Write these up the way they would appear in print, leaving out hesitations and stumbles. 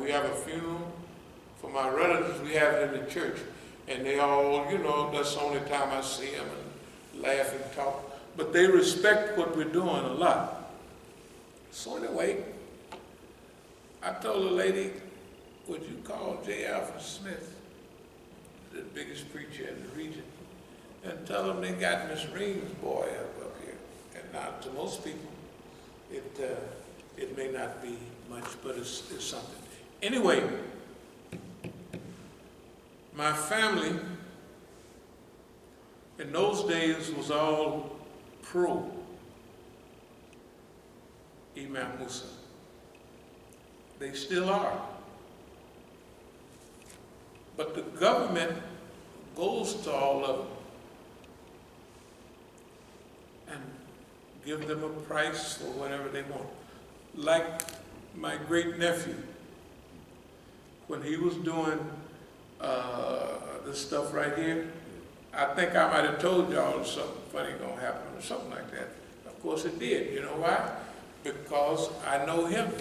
we have a funeral for my relatives, we have it in the church. And they all, that's the only time I see them and laugh and talk. But they respect what we're doing a lot. So anyway, I told the lady, would you call J. Alfred Smith, the biggest preacher in the region, and tell them they got Miss Ream's boy up here. And now to most people, it may not be much, but it's something. Anyway, my family in those days was all pro Imam Musa. They still are. But the government goes to all of them and give them a price for whatever they want. Like my great nephew, when he was doing this stuff right here, I think I might have told y'all something funny gonna happen or something like that. Of course it did. You know why? Because I know him.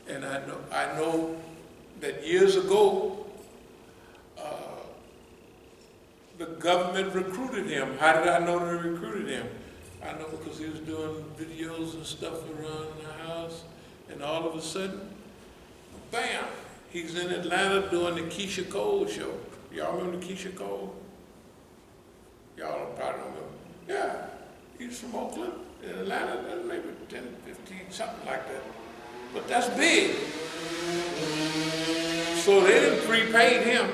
And I know that years ago, the government recruited him. How did I know they recruited him? I know because he was doing videos and stuff around the house, and all of a sudden, bam, he's in Atlanta doing the Keisha Cole show. Y'all remember Keisha Cole? Y'all probably don't remember. Yeah, he's from Oakland, in Atlanta, maybe 10, 15, something like that. But that's big. So they didn't prepay him.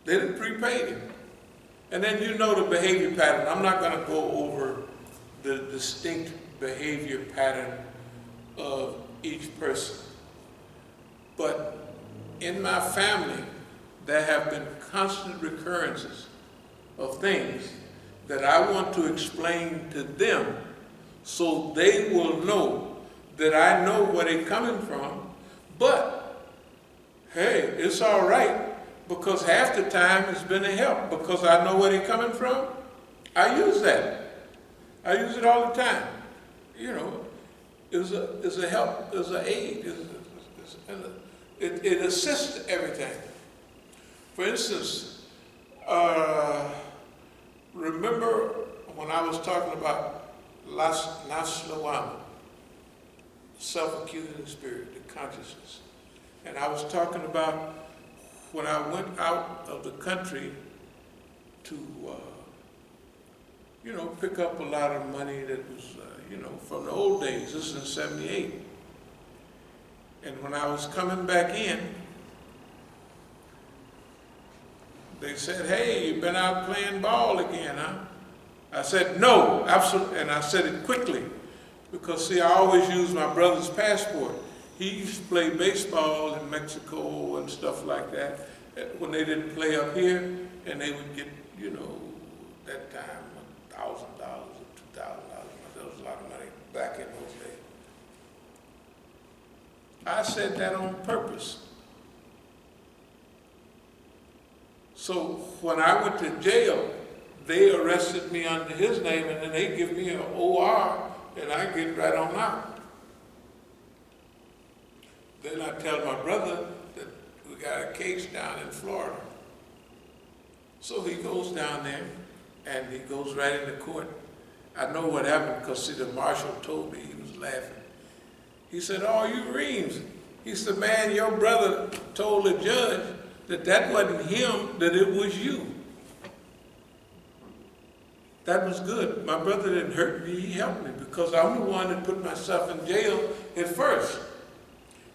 They didn't prepay him. And then you know the behavior pattern. I'm not going to go over the distinct behavior pattern of each person. But in my family, there have been constant recurrences of things that I want to explain to them so they will know that I know where they're coming from. But, hey, it's all right, because half the time it's been a help, because I know where they're coming from. I use that. I use it all the time. It's a help, it's an aid, it assists everything. For instance, remember when I was talking about Naslawama, self-accusing spirit, the consciousness. And I was talking about when I went out of the country to, pick up a lot of money that was, from the old days. This is in '78. And when I was coming back in, they said, hey, you've been out playing ball again, huh? I said, no, absolutely, and I said it quickly. Because, see, I always use my brother's passport. He used to play baseball in Mexico and stuff like that when they didn't play up here, and they would get, that time, $1,000 or $2,000. That was a lot of money back in those days. I said that on purpose. So when I went to jail, they arrested me under his name, and then they give me an OR, and I get right on out. Then I tell my brother that we got a case down in Florida. So he goes down there, and he goes right into court. I know what happened because, see, the marshal told me, he was laughing. He said, oh, you Reams. He said, man, your brother told the judge that wasn't him, that it was you. That was good. My brother didn't hurt me, he helped me, because I'm the one that put myself in jail at first.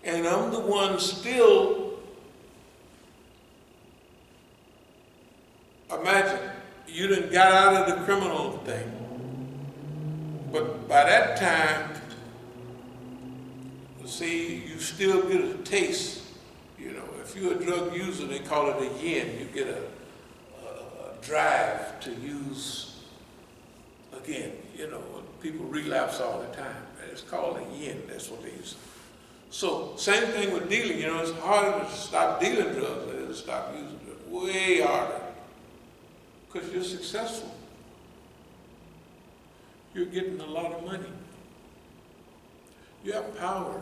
And I'm the one still, imagine, you done got out of the criminal thing. But by that time, see, you still get a taste. If you're a drug user, they call it a yin. You get a drive to use again. People relapse all the time. It's called a yin. That's what they use. So, same thing with dealing. It's harder to stop dealing drugs than it is to stop using drugs. Way harder. Because you're successful. You're getting a lot of money. You have power.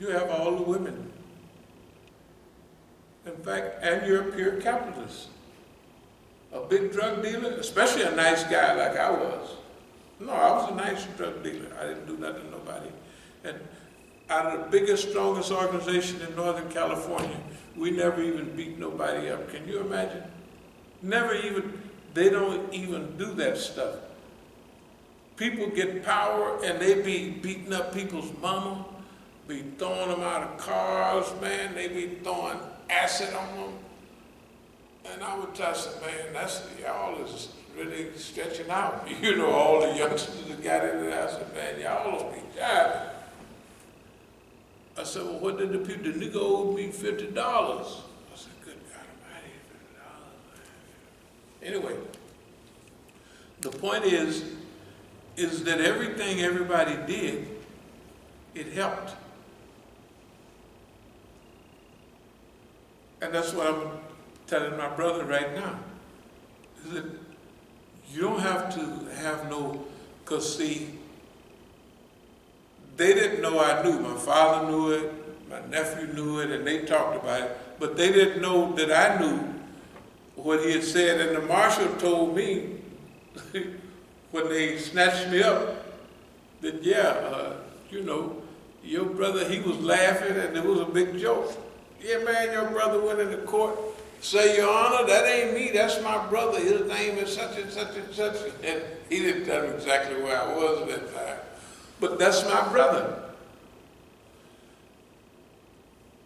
You have all the women. In fact, and you're a pure capitalist. A big drug dealer, especially a nice guy like I was. No, I was a nice drug dealer. I didn't do nothing to nobody. And out of the biggest, strongest organization in Northern California, we never even beat nobody up. Can you imagine? Never even, they don't even do that stuff. People get power and they be beating up people's mama, be throwing them out of cars, man. They be throwing acid on them. And I would tell them, man, that's, y'all is really stretching out. You know, all the youngsters that got into that, I said, man, y'all don't be jiving. I said, well, what did the people, the nigga owed me $50. I said, good God almighty, $50, man. Anyway, the point is that everything everybody did, it helped. And that's what I'm telling my brother right now, is that you don't have to have no, because see, they didn't know I knew. My father knew it, my nephew knew it, and they talked about it, but they didn't know that I knew what he had said. And the marshal told me when they snatched me up that, yeah, you know, your brother, he was laughing and it was a big joke. Yeah, man, your brother went into court, say, Your Honor, that ain't me, that's my brother. His name is such and such and such. And he didn't tell me exactly where I was at that time. But that's my brother.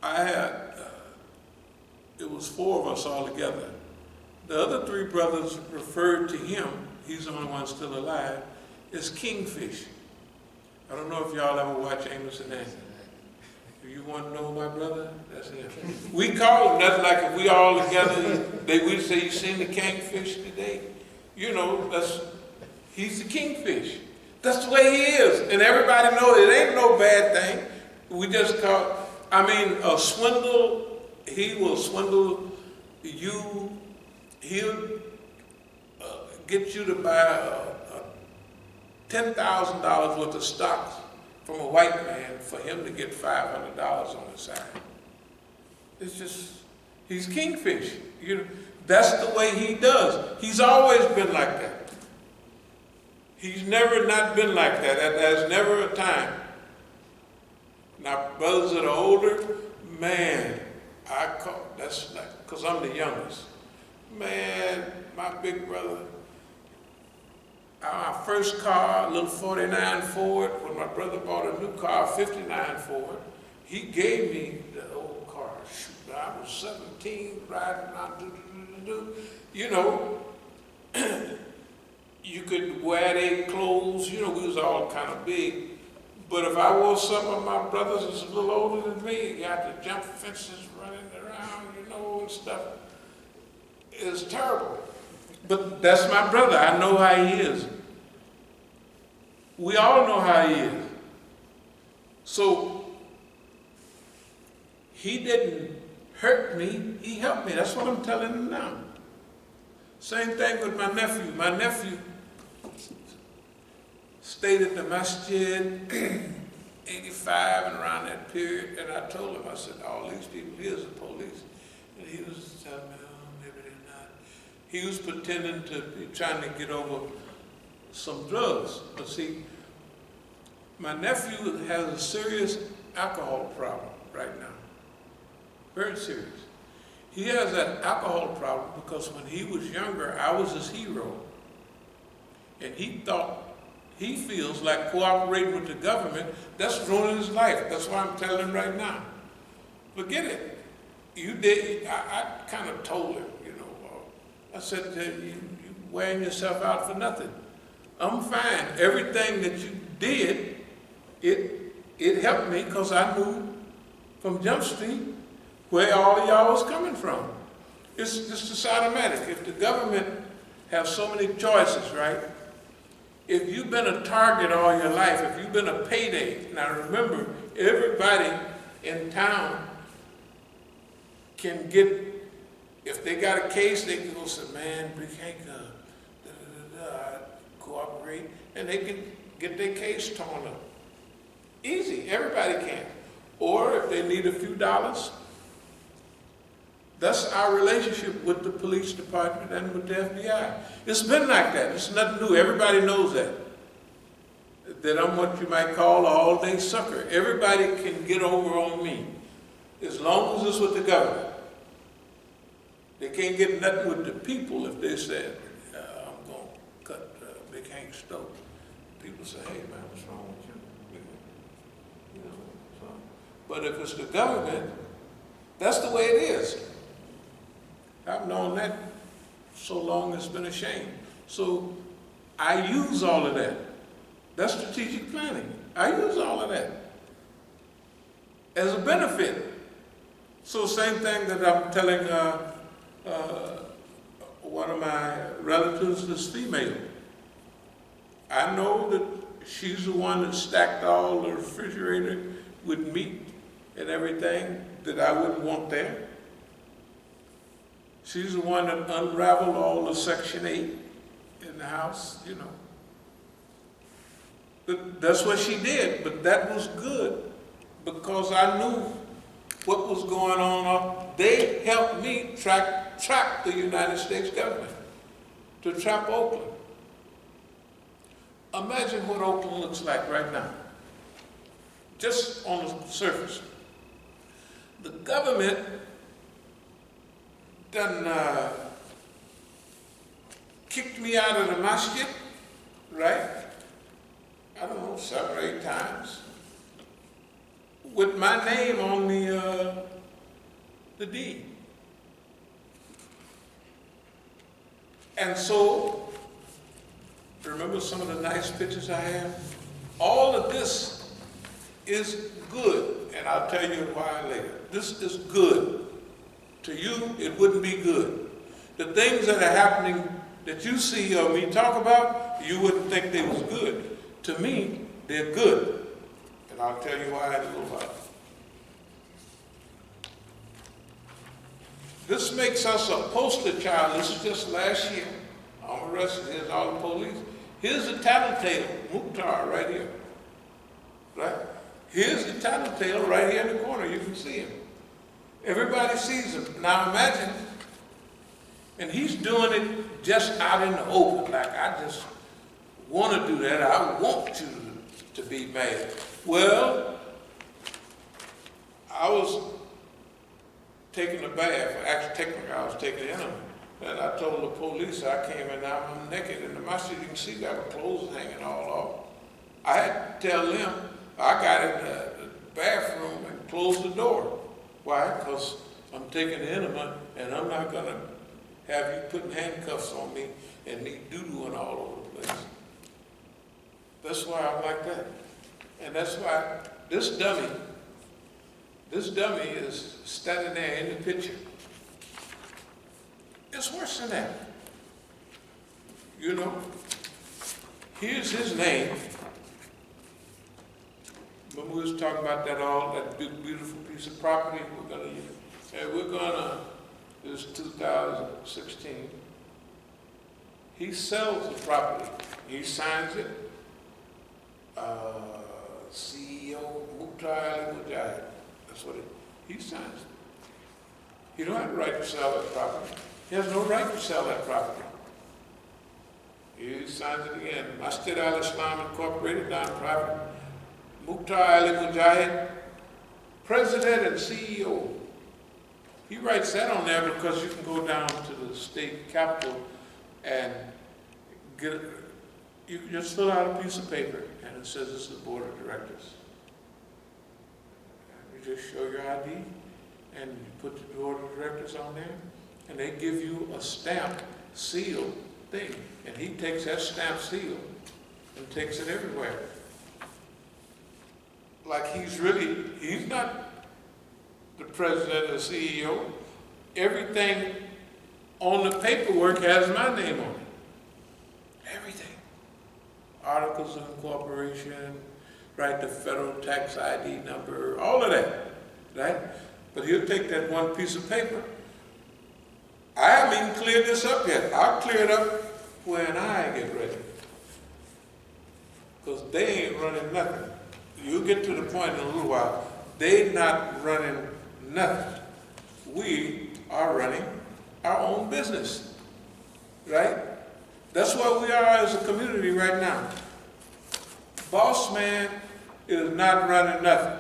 I had, it was 4 of us all together. The other 3 brothers referred to him, he's the only one still alive, as Kingfish. I don't know if y'all ever watch Amos and Andy. Do you want to know my brother? That's him. We call him nothing like if we all together, we'd say, you seen the Kingfish today? You know, he's the Kingfish. That's the way he is. And everybody knows it ain't no bad thing. We just call, a swindle, he will swindle you. He'll get you to buy $10,000 worth of stocks from a white man for him to get $500 on the side. It's just, he's Kingfish. That's the way he does. He's always been like that. He's never not been like that. There's never a time. Now, brothers that are older, man, that's like, because I'm the youngest. Man, my big brother, our first car, a little 49 Ford, when my brother bought a new car, 59 Ford, he gave me the old car. Shoot, I was 17, riding around, you know, you could wear their clothes, you know, we was all kind of big. But if I wore some of my brothers that's a little older than me, you got to jump fences, running around, you know, and stuff. It's terrible. But that's my brother. I know how he is. We all know how he is. So he didn't hurt me, he helped me. That's what I'm telling him now. Same thing with my nephew. My nephew stayed at the Masjid, 85 and around that period, and I told him, I said, all these people here is the police. And he was telling me, oh, maybe they're not. He was pretending to be trying to get over some drugs. But see, my nephew has a serious alcohol problem right now. Very serious. He has that alcohol problem because when he was younger, I was his hero. And he feels like cooperating with the government, that's ruining his life. That's why I'm telling him right now. Forget it. You did, I kind of told him, you know, I said, you wearing yourself out for nothing. I'm fine. Everything that you did, it helped me because I knew from Jump Street where all of y'all was coming from. It's just a automatic. If the government has so many choices, right? If you've been a target all your life, if you've been a payday, now remember, everybody in town can get, if they got a case, they can go say, man, we can't cooperate, and they can get their case torn up. Easy, everybody can. Or if they need a few dollars. That's our relationship with the police department and with the FBI. It's been like that. It's nothing new. Everybody knows that. That I'm what you might call an all-day sucker. Everybody can get over on me as long as it's with the government. They can't get nothing with the people if they said, I'm going to cut Big Hank's throat. People say, hey man, what's wrong with you? You know, so. But if it's the government, that's the way it is. I've known that so long it's been a shame. So I use all of that. That's strategic planning. I use all of that as a benefit. So same thing that I'm telling one of my relatives that's female. I know that she's the one that stacked all the refrigerator with meat and everything that I wouldn't want there. She's the one that unraveled all the Section 8 in the house, you know. That's what she did, but that was good because I knew what was going on. They helped me trap the United States government, to trap Oakland. Imagine what Oakland looks like right now, just on the surface. The government done kicked me out of the Masjid, right? I don't know, 7 or 8 times, with my name on the deed. And so, remember some of the nice pictures I have? All of this is good, and I'll tell you why later. This is good. To you, it wouldn't be good. The things that are happening that you see or me talk about, you wouldn't think they was good. To me, they're good. And I'll tell you why in a little while. This makes us a poster child. This is just last year. I'm arrested. Here's all the police. Here's the tattletale, Mukhtar, right here. Right? Here's the tattletale right here in the corner. You can see him. Everybody sees him. Now imagine, and he's doing it just out in the open, like I just want to do that. I want you to be mad. Well, I was taking a bath. Actually, technically, I was taking Imam. And I told the police I came in now, I'm naked in the masjid. You can see that with clothes hanging all off. I had to tell them I got in the bathroom and closed the door. Why? Because I'm taking the Imam, and I'm not going to have you putting handcuffs on me and me doo-dooing all over the place. That's why I'm like that. And that's why this dummy is standing there in the picture. It's worse than that. You know, here's his name. Remember we was talking about that big, beautiful piece of property we're gonna use. And this is 2016. He sells the property. He signs it. CEO Mukhtar Mujahid. That's what he signs it. He don't have the right to sell that property. He has no right to sell that property. He signs it again. Masjid al-Islam Incorporated, non-profit. Mukhtar Ali Mujahid, President and CEO. He writes that on there because you can go down to the state capitol and you can just fill out a piece of paper and it says this is the board of directors. You just show your ID and you put the board of directors on there and they give you a stamp, seal thing. And he takes that stamp seal and takes it everywhere. Like he's not the president or the CEO. Everything on the paperwork has my name on it. Everything. Articles of incorporation, right, the federal tax ID number, all of that, right? But he'll take that one piece of paper. I haven't even cleared this up yet. I'll clear it up when I get ready. Because they ain't running nothing. You'll get to the point in a little while, They're not running nothing. We are running our own business, right? That's where we are as a community right now. Boss man is not running nothing.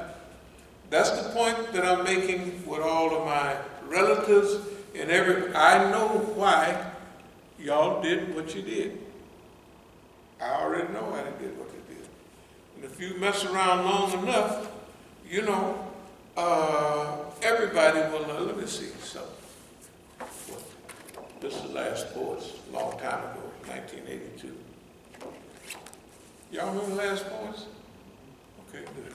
That's the point that I'm making with all of my relatives and I know why y'all did what you did. I already know why they did what they did. And if you mess around long enough, you know, everybody will know. Let me see. So, this is the last poets, a long time ago, 1982. Y'all remember the last poets? Okay, good.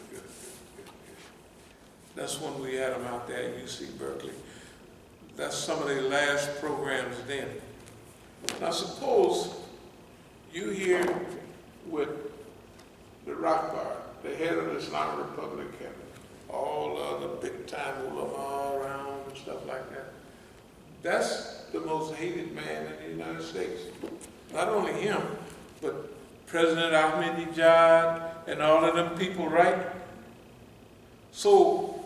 That's when we had them out there at UC Berkeley. That's some of the last programs then. Now suppose you here with the rock bar, the head of the Islamic Republic, and all the big time ulama around and stuff like that. That's the most hated man in the United States. Not only him, but President Ahmadinejad and all of them people, right? So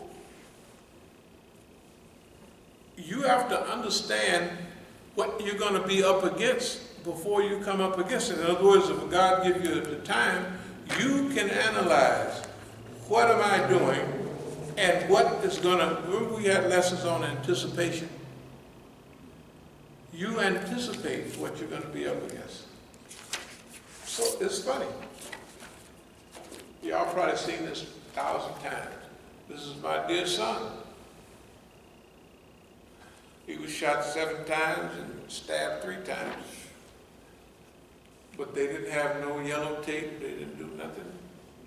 you have to understand what you're going to be up against before you come up against it. In other words, if God gives you the time, you can analyze, what am I doing, and what is going to, remember we had lessons on anticipation. You anticipate what you're going to be up against. So it's funny. Y'all probably seen this 1,000 times. This is my dear son. He was shot 7 times and stabbed 3 times. But they didn't have no yellow tape. They didn't do nothing.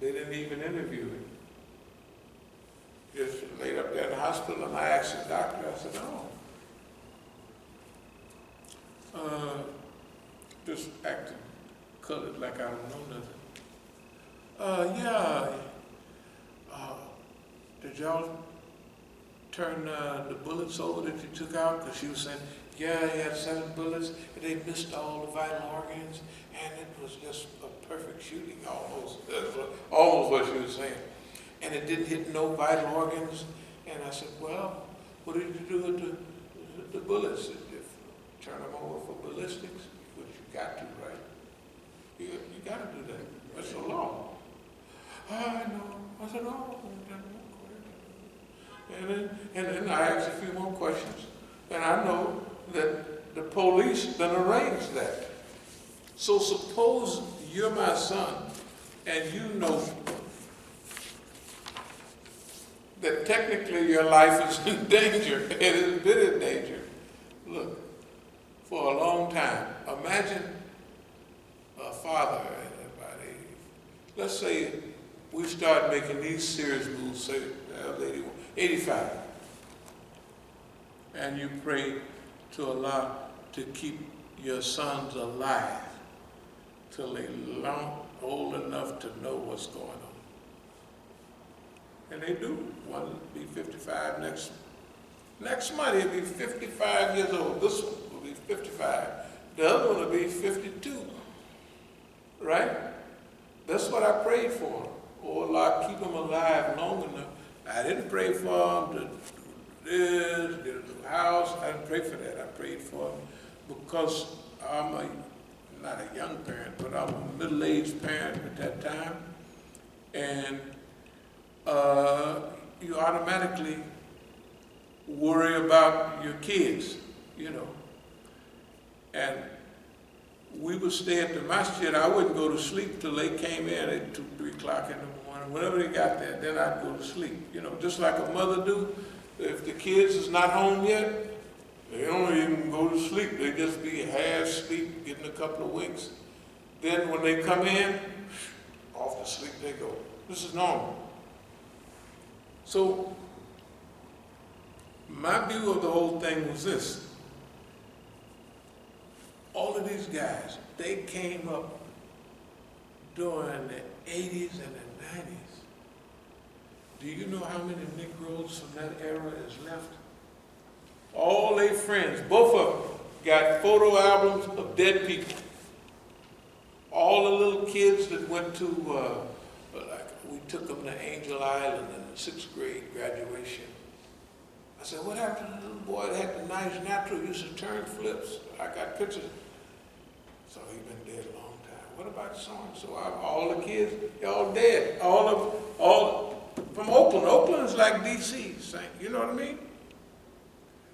They didn't even interview him. Just laid up there in the hospital, and I asked the doctor, I said, just acting colored like I don't know nothing. Did y'all turn the bullets over that you took out? Because she was saying, yeah, he had 7 bullets, and they missed all the vital organs, and it was just a perfect shooting, almost. That's almost what she was saying. And it didn't hit no vital organs. And I said, well, what did you do with the bullets? Did you turn them over for ballistics? Which you got to, right? You got to do that. That's the law. I know. I said, oh. And then I asked a few more questions. And I know that the police then arranged that. So suppose you're my son and you know that technically your life is in danger. It has been in danger. Look, for a long time. Imagine a father and everybody. Let's say we start making these serious moves, say, 85. And you pray to Allah to keep your sons alive till they're old enough to know what's going on. And they do. One will be 55 next month. He'll be 55 years old. This one will be 55. The other one will be 52. Right? That's what I prayed for. Oh Allah, keep them alive long enough. I didn't pray for them to do this, get a new house. I didn't pray for that. I prayed for them because I'm not a young parent, but I'm a middle-aged parent at that time. And you automatically worry about your kids, you know. And we would stay at the Masjid. I wouldn't go to sleep till they came in at 2, 3 o'clock in the morning. Whenever they got there, then I'd go to sleep. You know, just like a mother do. If the kids is not home yet, they don't even go to sleep. They just be half asleep, getting a couple of winks. Then when they come in, off to sleep they go. This is normal. So my view of the whole thing was this. All of these guys, they came up during the 80s and the 90s. Do you know how many Negroes from that era is left? All their friends, both of them, got photo albums of dead people. All the little kids that went to, like we took them to Angel Island in the 6th grade graduation. I said, what happened to the little boy that had the nice natural, used to turn flips? I got pictures. So he's been dead a long time. What about so-and-so? All the kids, they're all dead. All from Oakland. Oakland is like D.C., you know what I mean?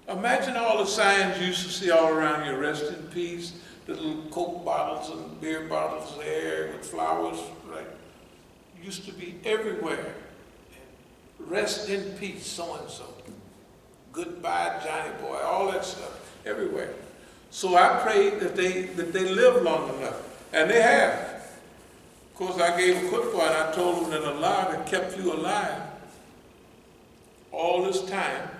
Imagine all the signs you used to see all around you, rest in peace, the little Coke bottles and beer bottles there with flowers, right? Used to be everywhere. Rest in peace, so-and-so. Goodbye, Johnny boy, all that stuff, everywhere. So I prayed that they live long enough, and they have. Of course, I gave a quick one. I told them that Allah had kept you alive all this time,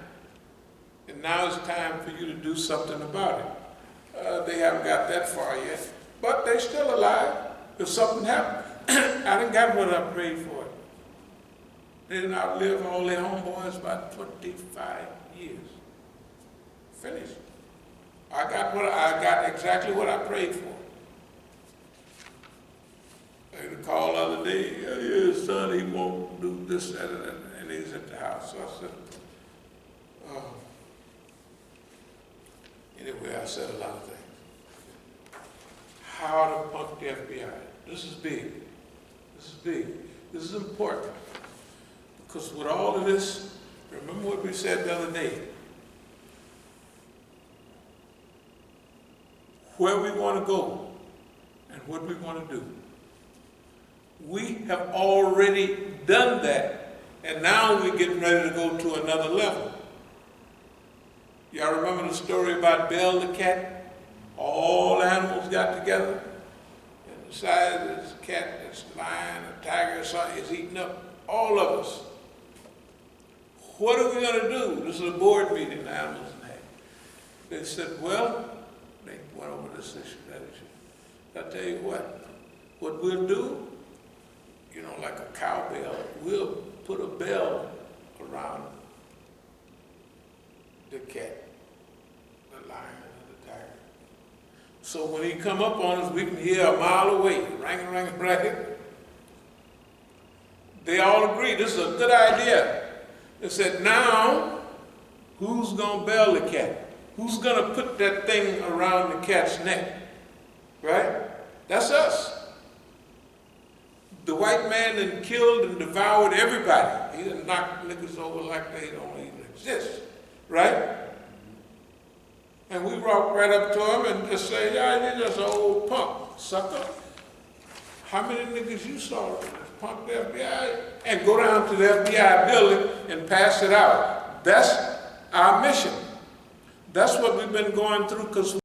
and now it's time for you to do something about it. They haven't got that far yet, but they're still alive. If something happened, I didn't got what I prayed for. They didn't outlive all their homeboys about 25 years. Finished. I got exactly what I prayed for. I had a call the other day, yeah, son, he won't do this, that, and he's at the house. So I said, anyway, I said a lot of things. How to punk the FBI. This is big. This is big. This is important. Because with all of this, remember what we said the other day. Where we want to go and what we want to do. We have already done that, and now we're getting ready to go to another level. Y'all remember the story about Belle the cat? All the animals got together, and decided this cat, this lion, a tiger, something is eating up all of us. What are we going to do? This is a board meeting the animals had. They said, well, they went over this issue, that issue. I'll tell you what we'll do, you know, like a cowbell, we'll put a bell around the cat, the lion, and the tiger. So when he come up on us, we can hear a mile away, ring, ring, ring. They all agree, this is a good idea. They said, now, who's going to bell the cat? Who's going to put that thing around the cat's neck? Right? That's us. The white man that killed and devoured everybody. He done knocked niggas over like they don't even exist. Right? And we walk right up to him and just say, yeah, you're just an old punk, sucker. How many niggas you saw punk the FBI? And go down to the FBI building and pass it out. That's our mission. That's what we've been going through because